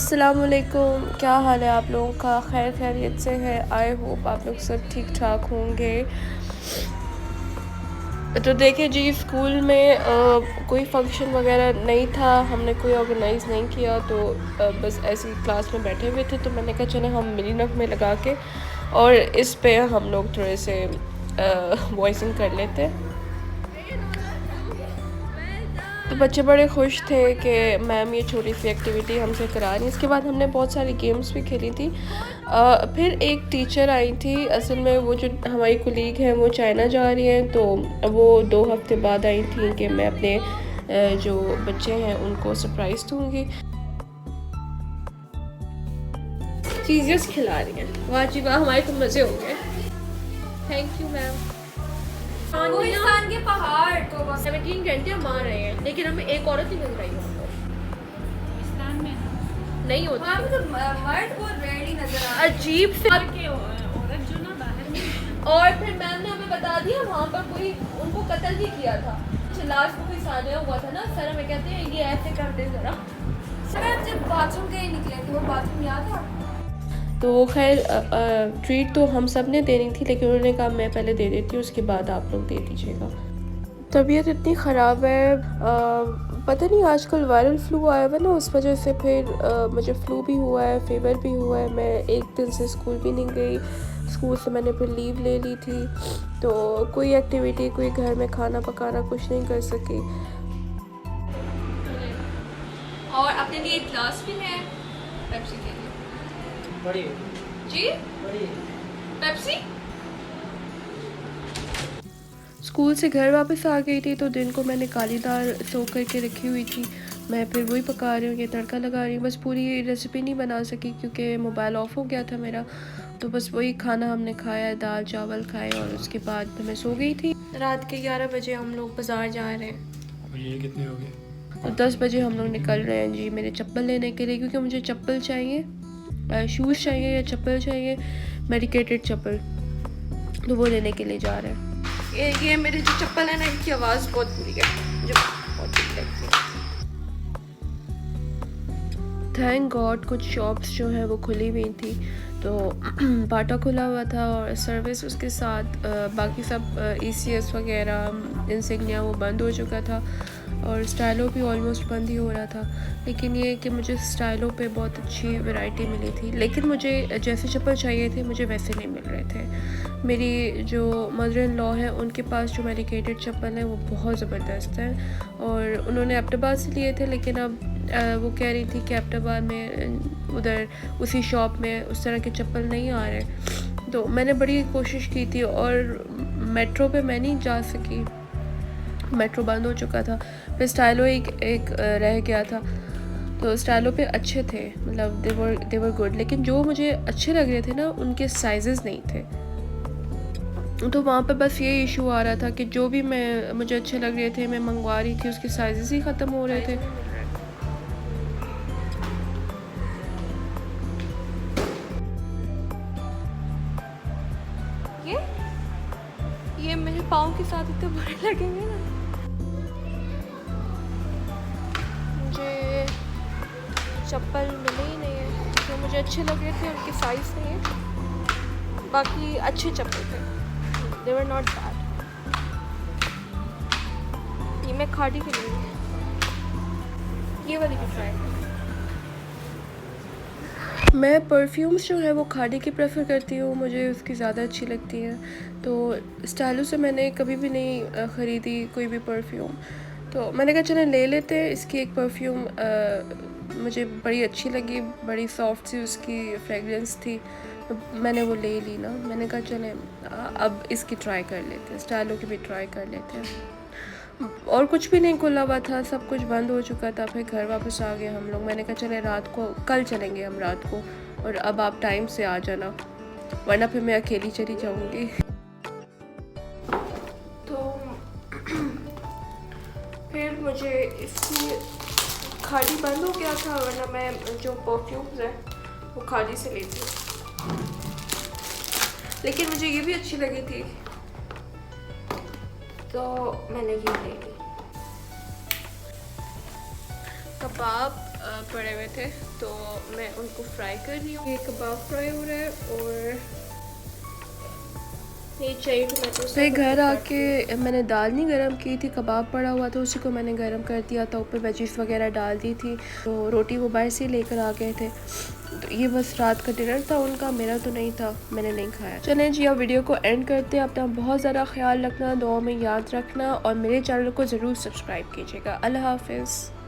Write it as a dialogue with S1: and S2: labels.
S1: अस्सलामुअलैकुम, क्या हाल है आप लोगों का? खैर खैरियत से है। आई होप आप लोग सब ठीक ठाक होंगे। तो देखिए जी, स्कूल में कोई फंक्शन वगैरह नहीं था, हमने कोई ऑर्गेनाइज़ नहीं किया, तो बस ऐसे ही क्लास में बैठे हुए थे, तो मैंने कहा चले हम मिलीनफ में लगा के और इस पे हम लोग थोड़े से वॉइसिंग कर लेते। तो बच्चे बड़े खुश थे कि मैम ये छोटी सी एक्टिविटी हमसे करा रही। इसके बाद हमने बहुत सारी गेम्स भी खेली थी। फिर एक टीचर आई थी। असल में वो जो हमारी कुलीग हैं वो चाइना जा रही हैं, तो वो 2 हफ्ते बाद आई थी कि मैं अपने जो बच्चे हैं उनको सरप्राइज़ दूँगी। चीज़ें खिला रही हैं। वाह जी वाह, हमारे तो मज़े हो गए। Thank you ma'am.
S2: पाकिस्तान के पहाड़ तो बस
S1: 17 घंटे हम आ रहे हैं, लेकिन हमें एक औरत ही मिल रही है।
S2: पाकिस्तान में
S1: नहीं होती,
S2: वहाँ पे तो मर्द बहुत रेयरली नजर आ
S1: अजीब से।
S2: के औरत जो ना बाहर में।
S1: और फिर मैम ने हमें बता दिया वहाँ पर कोई उनको कत्ल भी किया था। लास्ट में कोई साझा हुआ था ना, सर हमें कहते हैं ये ऐसे कर दे जरा।
S2: सर आप जब बाथरूम के निकले थे वो बाथरूम याद है?
S1: तो खैर ट्रीट तो हम सब ने देनी थी, लेकिन उन्होंने कहा मैं पहले दे देती हूँ, उसके बाद आप लोग दे दीजिएगा। तबीयत इतनी ख़राब है, पता नहीं आजकल वायरल फ्लू आया हुआ ना, उस वजह से फिर मुझे फ्लू भी हुआ है, फीवर भी हुआ है। मैं एक दिन से स्कूल भी नहीं गई, स्कूल से मैंने फिर लीव ले ली थी, तो कोई एक्टिविटी, कोई घर में खाना पकाना कुछ नहीं कर सकी। और अपने लिए एक ग्लास भी है पेप्सी के लिए।
S3: बड़ी
S1: जी
S3: बड़ी
S1: पेप्सी। स्कूल से घर वापस आ गई थी, तो दिन को मैंने काली दाल सोख करके रखी हुई थी। मैं फिर वही पका रही हूँ, ये तड़का लगा रही हूँ। बस पूरी रेसिपी नहीं बना सकी क्योंकि मोबाइल ऑफ हो गया था मेरा, तो बस वही खाना हमने खाया, दाल चावल खाए, और उसके बाद मैं सो गई थी। रात के 11 बजे हम लोग बाज़ार जा रहे हैं।
S3: और ये कितने हो गए?
S1: तो 10 बजे हम लोग निकल रहे हैं जी, मेरे चप्पल लेने के लिए, क्योंकि मुझे चप्पल चाहिए, शूज़ चाहिए या चप्पल चाहिए, मेडिकेटेड चप्पल, तो वो लेने के लिए जा रहे हैं। ये मेरे जो चप्पल है ना, इनकी आवाज़ बहुत बुरी है, मुझे बहुत बुरी लगती है। थैंक गॉड कुछ शॉप्स जो है वो खुली हुई थी, तो बाटा खुला हुआ था और सर्विस उसके साथ, बाकी सब ECS वगैरह इंसिग्निया वो बंद हो चुका था, और स्टाइलो भी ऑलमोस्ट बंद ही हो रहा था। लेकिन ये कि मुझे स्टाइलो पे बहुत अच्छी वैरायटी मिली थी, लेकिन मुझे जैसे चप्पल चाहिए थे मुझे वैसे नहीं मिल रहे थे। मेरी जो मदर इन लॉ है उनके पास जो मेडिकेटेड चप्पल है वो बहुत ज़बरदस्त है, और उन्होंने अब्टाबाद से लिए थे, लेकिन अब वो कह रही थी कि अब्टाबाद में उधर उसी शॉप में उस तरह के चप्पल नहीं आ रहे। तो मैंने बड़ी कोशिश की थी, और मेट्रो पे मैं नहीं जा सकी, मेट्रो बंद हो चुका था। फिर स्टाइलो एक रह गया था, तो स्टाइलो पे अच्छे थे, मतलब दे वर गुड, लेकिन जो मुझे अच्छे लग रहे थे ना उनके साइजेस नहीं थे। तो वहाँ पे बस ये इशू आ रहा था कि जो भी मुझे अच्छे लग रहे थे मैं मंगवा रही थी, उसके साइजेस ही ख़त्म हो रहे थे। ये मेरे पाँव के साथ इतने बुरे लगेंगे ना। मुझे चप्पल मिले ही नहीं है, जो मुझे अच्छे लग रहे थे उनके साइज़ नहीं है, बाकी अच्छे चप्पल थे, दे वर नॉट बैड। ये मैं खाड़ी के लिए, ये वाली भी ट्राई करूँ। मैं परफ्यूम्स जो है वो खाड़ी की प्रेफर करती हूँ, मुझे उसकी ज़्यादा अच्छी लगती हैं। तो स्टाइलो से मैंने कभी भी नहीं ख़रीदी कोई भी परफ्यूम, तो मैंने कहा चलें ले लेते हैं। इसकी एक परफ्यूम मुझे बड़ी अच्छी लगी, बड़ी सॉफ्ट सी उसकी फ्रेगरेंस थी, तो मैंने वो ले ली ना। मैंने कहा चलें अब इसकी ट्राई कर लेते हैं, स्टाइलो की भी ट्राई कर लेते हैं। और कुछ भी नहीं खुला हुआ था, सब कुछ बंद हो चुका था। फिर घर वापस आ गए हम लोग। मैंने कहा चले रात को, कल चलेंगे हम रात को, और अब आप टाइम से आ जाना, वरना फिर मैं अकेली चली जाऊंगी। तो फिर मुझे इसकी खाड़ी बंद हो गया था, वरना मैं जो परफ्यूम्स है वो खाड़ी से लेती हूँ, लेकिन मुझे ये भी अच्छी लगी थी, तो मैंने ये ले ली। कबाब पड़े हुए थे, तो मैं उनको फ्राई कर रही हूँ। ये कबाब फ्राई हो रहा है और ये चाहिए टमाटो। फिर घर आके मैंने दाल नहीं गरम की थी, कबाब पड़ा हुआ था, उसी को मैंने गरम कर दिया था, ऊपर वेजिस वगैरह डाल दी थी। तो रोटी वो बाहर से लेकर आ गए थे, तो ये बस रात का डिनर था उनका, मेरा तो नहीं था, मैंने नहीं खाया। चलें जी, अब वीडियो को एंड करते हैं। अपना बहुत ज़्यादा ख्याल रखना, दुआ में याद रखना और मेरे चैनल को ज़रूर सब्सक्राइब कीजिएगा। अल्लाह हाफिज़।